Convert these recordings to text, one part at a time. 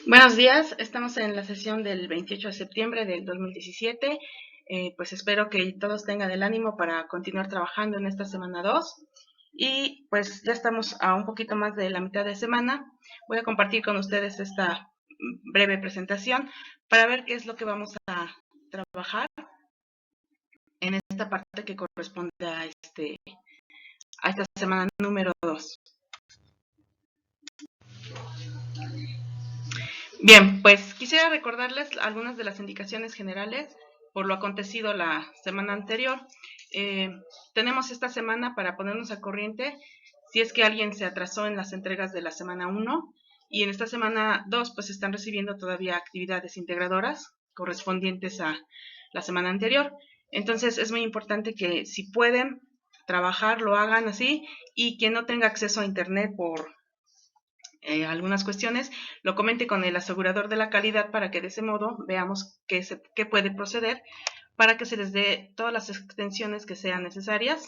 Buenos días, estamos en la sesión del 28 de septiembre del 2017. Pues espero que todos tengan el ánimo para continuar trabajando en esta semana 2. Y pues ya estamos a un poquito más de la mitad de semana. Voy a compartir con ustedes esta breve presentación para ver qué es lo que vamos a trabajar en esta parte que corresponde a esta semana número 2. Bien, pues quisiera recordarles algunas de las indicaciones generales por lo acontecido la semana anterior. Tenemos esta semana para ponernos a corriente si es que alguien se atrasó en las entregas de la semana 1 y en esta semana 2 pues están recibiendo todavía actividades integradoras correspondientes a la semana anterior. Entonces es muy importante que si pueden trabajar lo hagan así y quien no tenga acceso a internet por algunas cuestiones, lo comente con el asegurador de la calidad para que de ese modo veamos qué puede proceder para que se les dé todas las extensiones que sean necesarias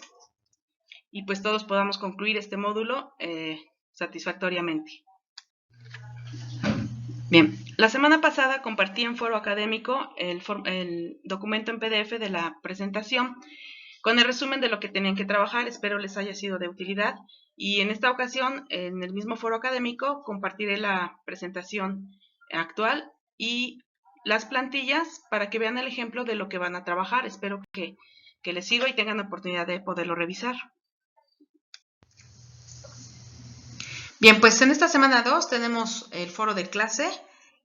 y pues todos podamos concluir este módulo satisfactoriamente. Bien, la semana pasada compartí en foro académico el documento en PDF de la presentación con el resumen de lo que tenían que trabajar. Espero les haya sido de utilidad. Y en esta ocasión, en el mismo foro académico, compartiré la presentación actual y las plantillas para que vean el ejemplo de lo que van a trabajar. Espero que les sirva y tengan la oportunidad de poderlo revisar. Bien, pues en esta semana 2 tenemos el foro de clase.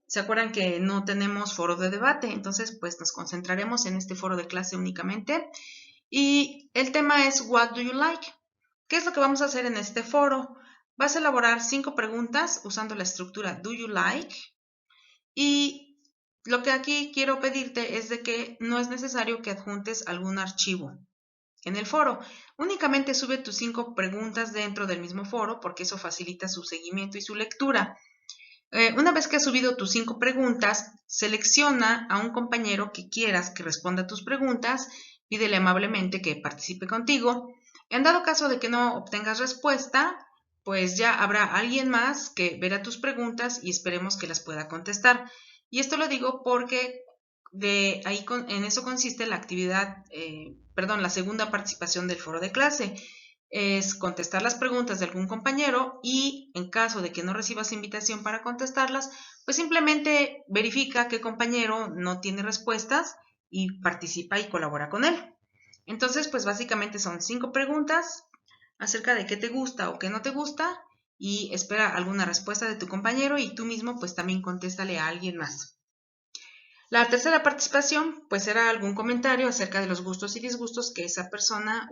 ¿Se acuerdan que no tenemos foro de debate? Entonces, pues nos concentraremos en este foro de clase únicamente. Y el tema es What do you like? ¿Qué es lo que vamos a hacer en este foro? Vas a elaborar 5 preguntas usando la estructura Do you like? Y lo que aquí quiero pedirte es de que no es necesario que adjuntes algún archivo en el foro. Únicamente sube tus 5 preguntas dentro del mismo foro porque eso facilita su seguimiento y su lectura. Una vez que has subido tus 5 preguntas, selecciona a un compañero que quieras que responda a tus preguntas, pídele amablemente que participe contigo. En dado caso de que no obtengas respuesta, pues ya habrá alguien más que verá tus preguntas y esperemos que las pueda contestar. Y esto lo digo porque en eso consiste la actividad, la segunda participación del foro de clase. Es contestar las preguntas de algún compañero y en caso de que no recibas invitación para contestarlas, pues simplemente verifica qué compañero no tiene respuestas y participa y colabora con él. Entonces, pues básicamente son 5 preguntas acerca de qué te gusta o qué no te gusta y espera alguna respuesta de tu compañero y tú mismo pues también contéstale a alguien más. La tercera participación pues será algún comentario acerca de los gustos y disgustos que esa persona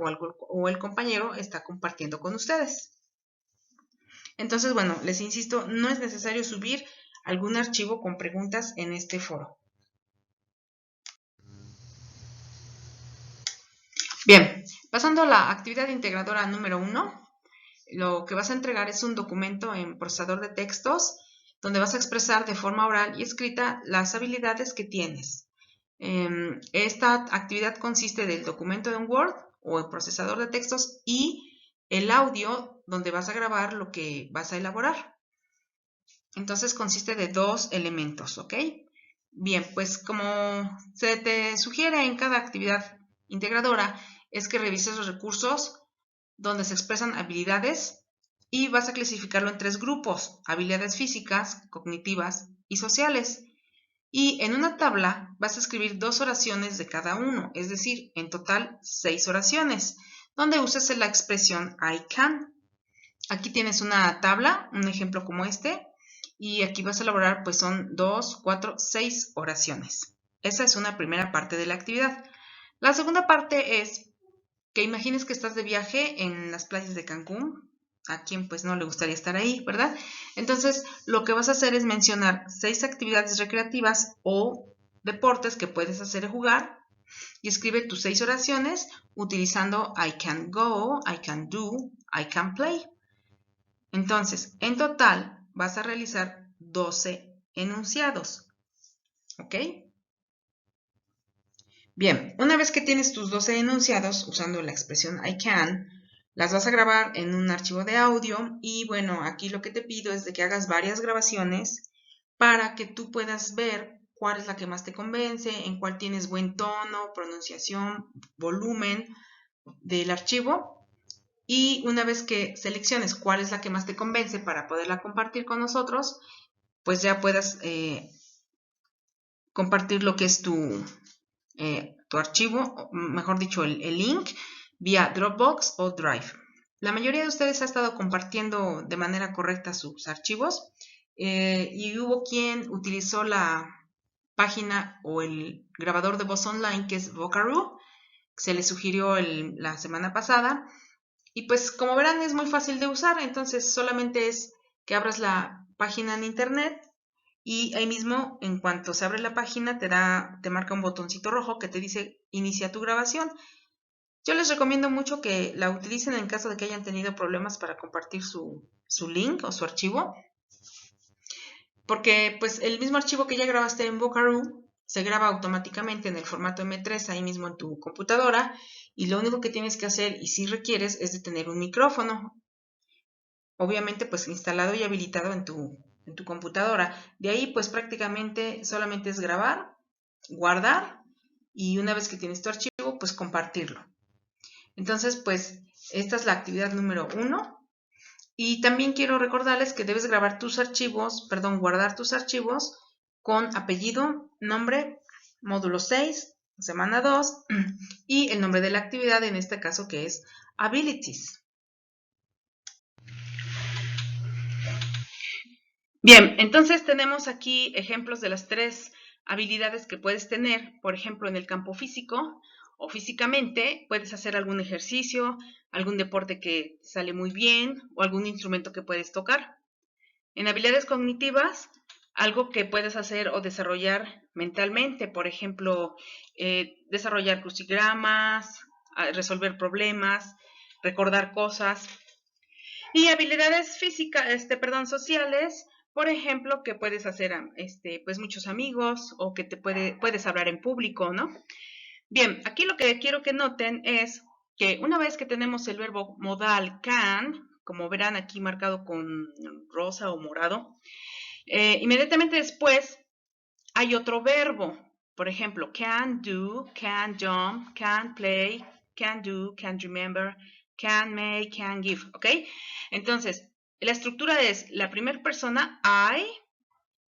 o el compañero está compartiendo con ustedes. Entonces, bueno, les insisto, no es necesario subir algún archivo con preguntas en este foro. Bien, pasando a la actividad integradora número 1, lo que vas a entregar es un documento en procesador de textos donde vas a expresar de forma oral y escrita las habilidades que tienes. Esta actividad consiste del documento en Word o el procesador de textos y el audio donde vas a grabar lo que vas a elaborar. Entonces consiste de 2 elementos, ¿ok? Bien, pues como se te sugiere en cada actividad integradora, es que revises los recursos donde se expresan habilidades y vas a clasificarlo en 3 grupos: habilidades físicas, cognitivas y sociales. Y en una tabla vas a escribir 2 oraciones de cada uno, es decir, en total 6 oraciones, donde uses la expresión I can. Aquí tienes una tabla, un ejemplo como este, y aquí vas a elaborar, pues son 2, 4, 6 oraciones. Esa es una primera parte de la actividad. La segunda parte es que imagines que estás de viaje en las playas de Cancún. A quien pues no le gustaría estar ahí, ¿verdad? Entonces, lo que vas a hacer es mencionar 6 actividades recreativas o deportes que puedes hacer y jugar y escribe tus 6 oraciones utilizando I can go, I can do, I can play. Entonces, en total vas a realizar 12 enunciados, ¿ok? Bien, una vez que tienes tus 12 enunciados usando la expresión I can, Las vas a grabar en un archivo de audio y bueno, aquí lo que te pido es de que hagas varias grabaciones para que tú puedas ver cuál es la que más te convence, en cuál tienes buen tono, pronunciación, volumen del archivo. Y una vez que selecciones cuál es la que más te convence para poderla compartir con nosotros, pues ya puedas compartir lo que es tu archivo, mejor dicho, el link vía Dropbox o Drive. La mayoría de ustedes ha estado compartiendo de manera correcta sus archivos y hubo quien utilizó la página o el grabador de voz online que es Vocaroo, se les sugirió la semana pasada y pues como verán es muy fácil de usar, entonces solamente es que abras la página en internet y ahí mismo, en cuanto se abre la página, te marca un botoncito rojo que te dice inicia tu grabación. Yo les recomiendo mucho que la utilicen en caso de que hayan tenido problemas para compartir su link o su archivo, porque pues el mismo archivo que ya grabaste en Vocaroo se graba automáticamente en el formato M3 ahí mismo en tu computadora y lo único que tienes que hacer, y si requieres, es de tener un micrófono, obviamente pues instalado y habilitado en tu computadora. De ahí pues prácticamente solamente es grabar, guardar y una vez que tienes tu archivo pues compartirlo. Entonces pues esta es la actividad número 1 y también quiero recordarles que debes grabar tus archivos, guardar tus archivos con apellido, nombre, módulo 6, semana 2 y el nombre de la actividad en este caso que es Abilities. Bien, entonces tenemos aquí ejemplos de las 3 habilidades que puedes tener, por ejemplo, en el campo físico o físicamente, puedes hacer algún ejercicio, algún deporte que te sale muy bien o algún instrumento que puedes tocar. En habilidades cognitivas, algo que puedes hacer o desarrollar mentalmente, por ejemplo, desarrollar crucigramas, resolver problemas, recordar cosas. Y habilidades físicas, sociales, por ejemplo, que puedes hacer pues muchos amigos o que puedes hablar en público, ¿no? Bien, aquí lo que quiero que noten es que una vez que tenemos el verbo modal can, como verán aquí marcado con rosa o morado, inmediatamente después hay otro verbo. Por ejemplo, can do, can jump, can play, can do, can remember, can make, can give, ¿ok? Entonces, la estructura es la primera persona, I,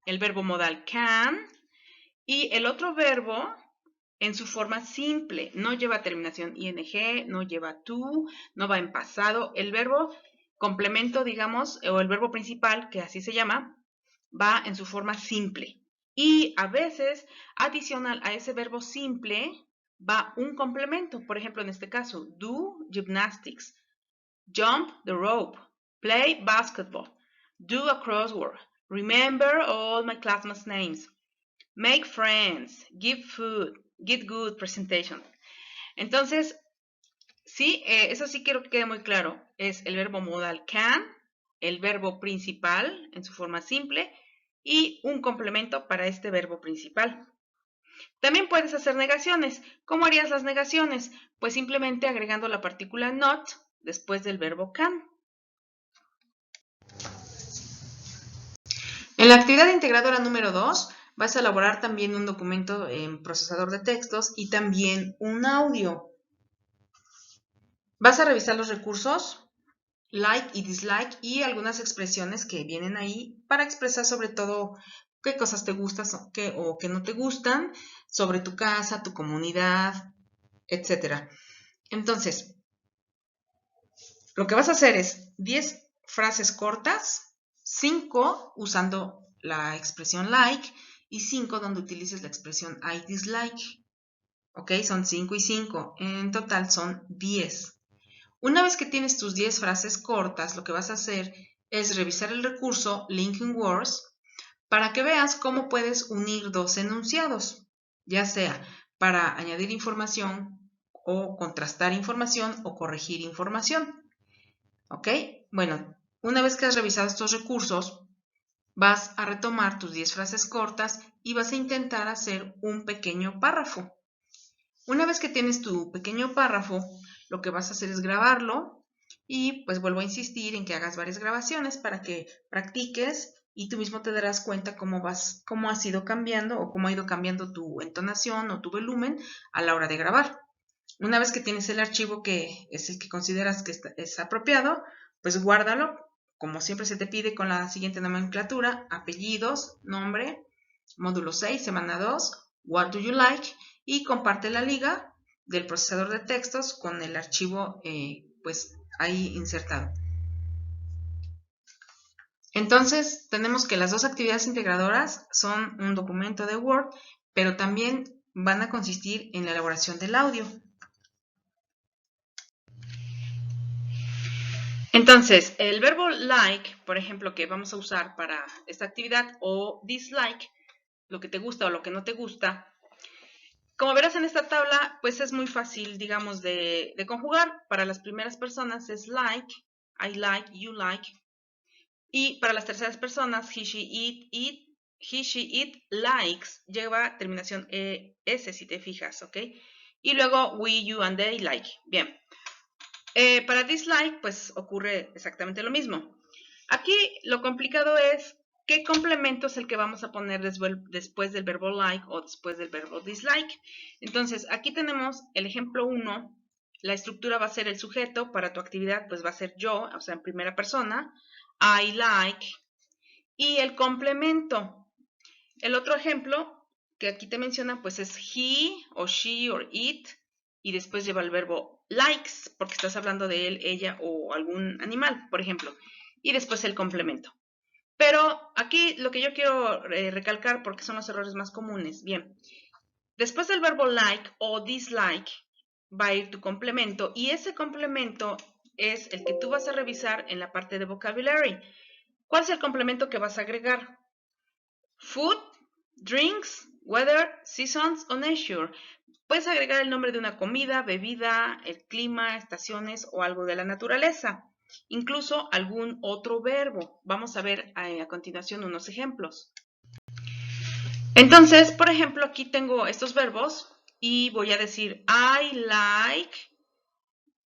el verbo modal can, y el otro verbo en su forma simple, no lleva terminación ing, no lleva to, no va en pasado. El verbo complemento, digamos, o el verbo principal, que así se llama, va en su forma simple. Y a veces, adicional a ese verbo simple, va un complemento. Por ejemplo, en este caso, do gymnastics, jump the rope, play basketball, do a crossword, remember all my classmates' names, make friends, give food, give good presentation. Entonces, sí, eso sí quiero que quede muy claro. Es el verbo modal can, el verbo principal en su forma simple y un complemento para este verbo principal. También puedes hacer negaciones. ¿Cómo harías las negaciones? Pues simplemente agregando la partícula not después del verbo can. En la actividad integradora número 2 vas a elaborar también un documento en procesador de textos y también un audio. Vas a revisar los recursos like y dislike y algunas expresiones que vienen ahí para expresar sobre todo qué cosas te gustan o que no te gustan, sobre tu casa, tu comunidad, etc. Entonces, lo que vas a hacer es 10 frases cortas, 5 usando la expresión like y 5 donde utilices la expresión I dislike. ¿Ok? Son 5 y 5. En total son 10. Una vez que tienes tus 10 frases cortas, lo que vas a hacer es revisar el recurso Linking Words para que veas cómo puedes unir dos enunciados, ya sea para añadir información o contrastar información o corregir información. ¿Ok? Bueno, una vez que has revisado estos recursos, vas a retomar tus 10 frases cortas y vas a intentar hacer un pequeño párrafo. Una vez que tienes tu pequeño párrafo, lo que vas a hacer es grabarlo Y pues vuelvo a insistir en que hagas varias grabaciones para que practiques y tú mismo te darás cuenta cómo has ido cambiando o cómo ha ido cambiando tu entonación o tu volumen a la hora de grabar. Una vez que tienes el archivo que es el que consideras que es apropiado, pues guárdalo, como siempre se te pide con la siguiente nomenclatura: apellidos, nombre, módulo 6, semana 2, what do you like, y comparte la liga del procesador de textos con el archivo pues ahí insertado. Entonces, tenemos que las dos actividades integradoras son un documento de Word, pero también van a consistir en la elaboración del audio. Entonces, el verbo like, por ejemplo, que vamos a usar para esta actividad, o dislike, lo que te gusta o lo que no te gusta, como verás en esta tabla, pues es muy fácil, digamos, de conjugar. Para las primeras personas es like, I like, you like. Y para las terceras personas, he, she, it, likes, lleva terminación S si te fijas, ¿ok? Y luego we, you, and they like. Bien. Para dislike, pues ocurre exactamente lo mismo. Aquí lo complicado es qué complemento es el que vamos a poner después del verbo like o después del verbo dislike. Entonces, aquí tenemos el ejemplo 1. La estructura va a ser el sujeto. Para tu actividad, pues va a ser yo, o sea, en primera persona. I like. Y el complemento. El otro ejemplo que aquí te menciona, pues es he, o she, o it. Y después lleva el verbo likes, porque estás hablando de él, ella o algún animal, por ejemplo. Y después el complemento. Pero aquí lo que yo quiero recalcar, porque son los errores más comunes. Bien, después del verbo like o dislike va a ir tu complemento, y ese complemento es el que tú vas a revisar en la parte de vocabulary. ¿Cuál es el complemento que vas a agregar? Food, drinks, weather, seasons o nature. Puedes agregar el nombre de una comida, bebida, el clima, estaciones o algo de la naturaleza. Incluso algún otro verbo. Vamos a ver a continuación unos ejemplos. Entonces, por ejemplo, aquí tengo estos verbos y voy a decir I like,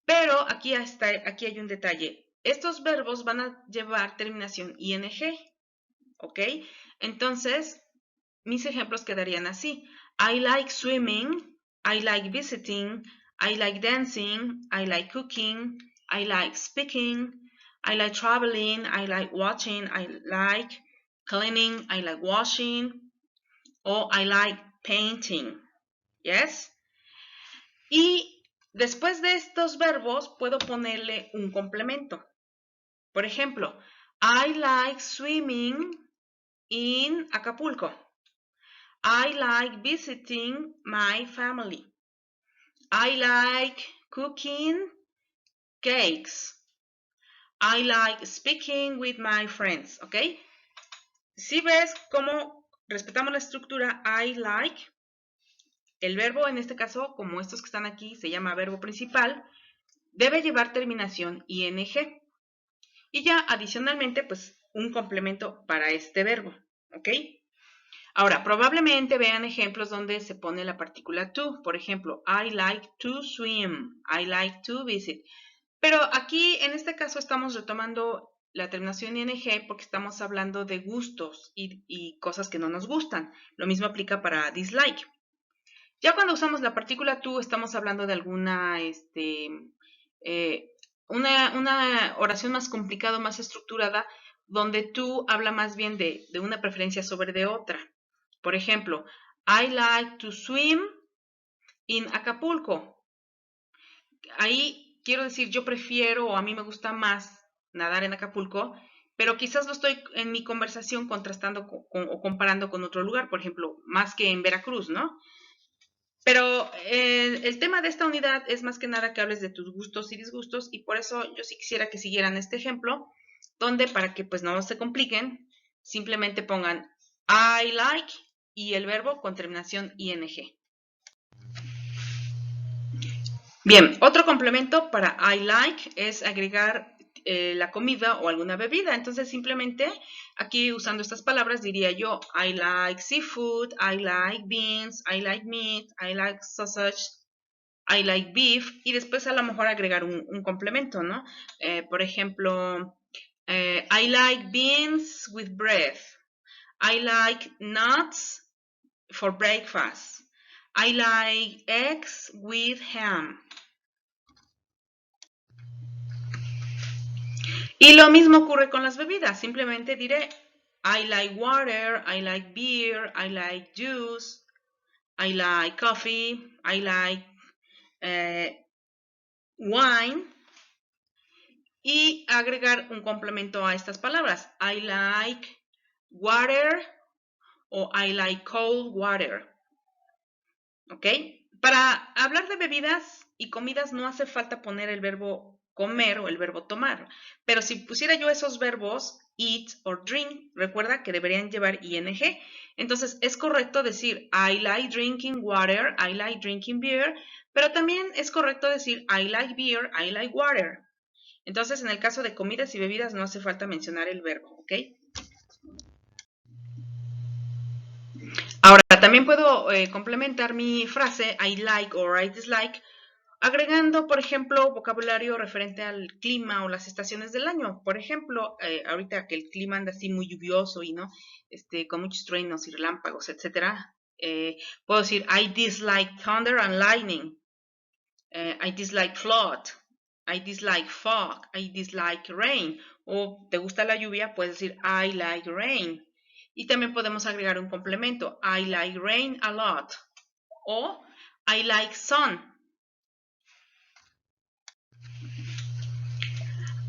pero aquí hay un detalle. Estos verbos van a llevar terminación ing, ¿ok? Entonces, mis ejemplos quedarían así. I like swimming, I like visiting, I like dancing, I like cooking, I like speaking, I like traveling, I like watching, I like cleaning, I like washing, o I like painting. Yes? Y después de estos verbos puedo ponerle un complemento. Por ejemplo, I like swimming in Acapulco. I like visiting my family. I like cooking cakes. I like speaking with my friends. ¿Ok? Si ves cómo respetamos la estructura I like, el verbo en este caso, como estos que están aquí, se llama verbo principal, debe llevar terminación ing. Y ya adicionalmente, pues un complemento para este verbo. ¿Ok? Ahora, probablemente vean ejemplos donde se pone la partícula to. Por ejemplo, I like to swim, I like to visit. Pero aquí, en este caso, estamos retomando la terminación ing porque estamos hablando de gustos y cosas que no nos gustan. Lo mismo aplica para dislike. Ya cuando usamos la partícula to, estamos hablando de alguna, una oración más complicada, más estructurada, donde to habla más bien de una preferencia sobre de otra. Por ejemplo, I like to swim in Acapulco. Ahí quiero decir, yo prefiero o a mí me gusta más nadar en Acapulco, pero quizás lo estoy en mi conversación contrastando o comparando con otro lugar, por ejemplo, más que en Veracruz, ¿no? Pero el tema de esta unidad es más que nada que hables de tus gustos y disgustos, y por eso yo sí quisiera que siguieran este ejemplo, donde para que pues no se compliquen, simplemente pongan I like y el verbo con terminación ing. Bien, otro complemento para I like es agregar la comida o alguna bebida. Entonces simplemente aquí usando estas palabras diría yo I like seafood, I like beans, I like meat, I like sausage, I like beef, y después a lo mejor agregar un complemento, ¿no? Por ejemplo, I like beans with bread. I like nuts for breakfast. I like eggs with ham. Y lo mismo ocurre con las bebidas. Simplemente diré I like water, I like beer, I like juice, I like coffee, I like wine, y agregar un complemento a estas palabras. I like water o I like cold water. ¿Ok? Para hablar de bebidas y comidas no hace falta poner el verbo comer o el verbo tomar. Pero si pusiera yo esos verbos, eat o drink, recuerda que deberían llevar ing. Entonces es correcto decir I like drinking water, I like drinking beer, pero también es correcto decir I like beer, I like water. Entonces en el caso de comidas y bebidas no hace falta mencionar el verbo, ¿ok? Ahora, también puedo complementar mi frase I like or I dislike agregando, por ejemplo, vocabulario referente al clima o las estaciones del año. Por ejemplo, ahorita que el clima anda así muy lluvioso y no, con muchos truenos y relámpagos, etcétera, puedo decir I dislike thunder and lightning. I dislike flood. I dislike fog. I dislike rain. O te gusta la lluvia, puedes decir I like rain. Y también podemos agregar un complemento. I like rain a lot. O I like sun.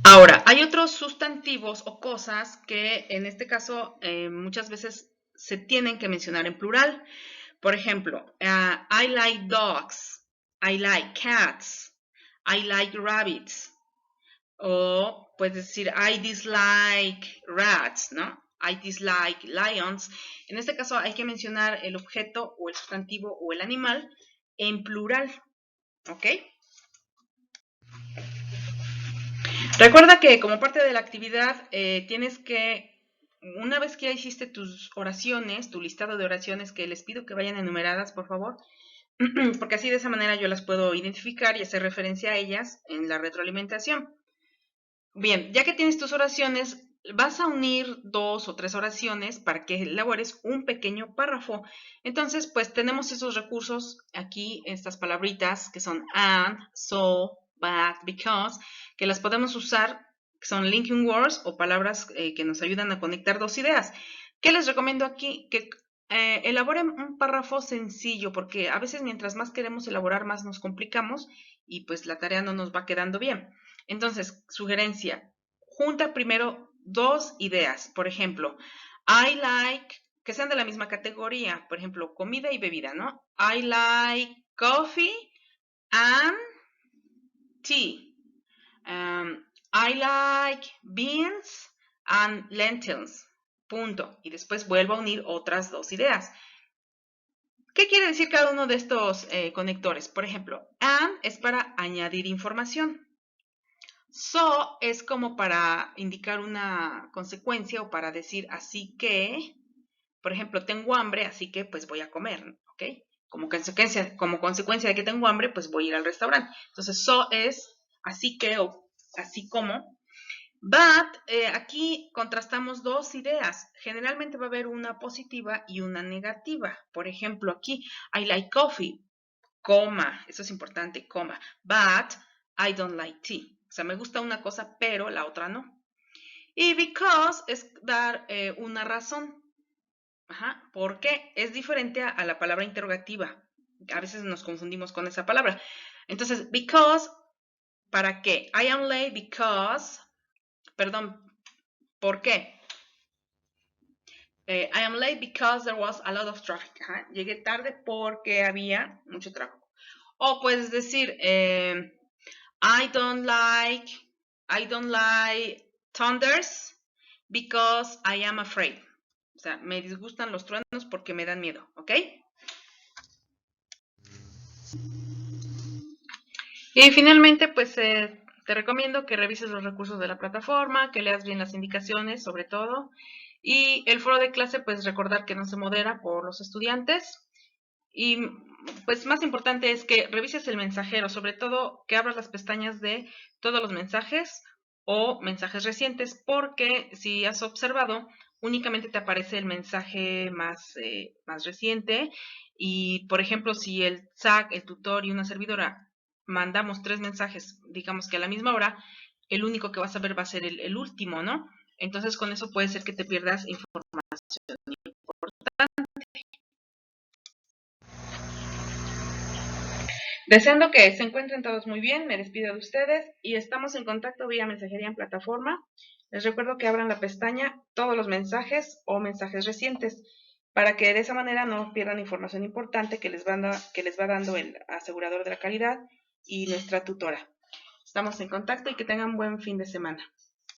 Ahora, hay otros sustantivos o cosas que en este caso muchas veces se tienen que mencionar en plural. Por ejemplo, I like dogs, I like cats, I like rabbits. O puedes decir I dislike rats, ¿no? I dislike lions. En este caso hay que mencionar el objeto o el sustantivo o el animal en plural, ¿ok? Recuerda que como parte de la actividad tienes que, una vez que ya hiciste tus oraciones, tu listado de oraciones, que les pido que vayan enumeradas, por favor, porque así de esa manera yo las puedo identificar y hacer referencia a ellas en la retroalimentación. Bien, ya que tienes tus oraciones, vas a unir 2 o 3 oraciones para que elabores un pequeño párrafo. Entonces, pues tenemos esos recursos aquí, estas palabritas que son and, so, but, because, que las podemos usar, que son linking words o palabras que nos ayudan a conectar dos ideas. ¿Qué les recomiendo aquí? Que elaboren un párrafo sencillo, porque a veces mientras más queremos elaborar, más nos complicamos y pues la tarea no nos va quedando bien. Entonces, sugerencia, junta primero dos ideas. Por ejemplo, I like, que sean de la misma categoría. Por ejemplo, comida y bebida, ¿no? I like coffee and tea. I like beans and lentils. Punto. Y después vuelvo a unir otras dos ideas. ¿Qué quiere decir cada uno de estos conectores? Por ejemplo, and es para añadir información. So es como para indicar una consecuencia o para decir así que, por ejemplo, tengo hambre, así que pues voy a comer, ¿ok? Como consecuencia de que tengo hambre, pues voy a ir al restaurante. Entonces, so es así que o así como. But, aquí contrastamos dos ideas. Generalmente va a haber una positiva y una negativa. Por ejemplo, aquí, I like coffee, coma, eso es importante, coma. But, I don't like tea. O sea, me gusta una cosa, pero la otra no. Y because es dar una razón. Ajá, ¿por qué? Es diferente a la palabra interrogativa. A veces nos confundimos con esa palabra. Entonces, because, ¿para qué? I am late because, perdón, ¿por qué? I am late because there was a lot of traffic. Ajá, llegué tarde porque había mucho tráfico. O puedes decir, I don't like thunders because I am afraid. O sea, me disgustan los truenos porque me dan miedo, ¿ok? Y finalmente, pues te recomiendo que revises los recursos de la plataforma, que leas bien las indicaciones, sobre todo. Y el foro de clase, pues recordar que no se modera por los estudiantes. Y pues más importante es que revises el mensajero, sobre todo que abras las pestañas de todos los mensajes o mensajes recientes, porque si has observado, únicamente te aparece el mensaje más reciente y, por ejemplo, si el SAC, el tutor y una servidora mandamos 3 mensajes, digamos que a la misma hora, el único que vas a ver va a ser el último, ¿no? Entonces con eso puede ser que te pierdas información importante. Deseando que se encuentren todos muy bien, me despido de ustedes y estamos en contacto vía mensajería en plataforma. Les recuerdo que abran la pestaña todos los mensajes o mensajes recientes para que de esa manera no pierdan información importante que les va dando el asegurador de la calidad y nuestra tutora. Estamos en contacto y que tengan buen fin de semana.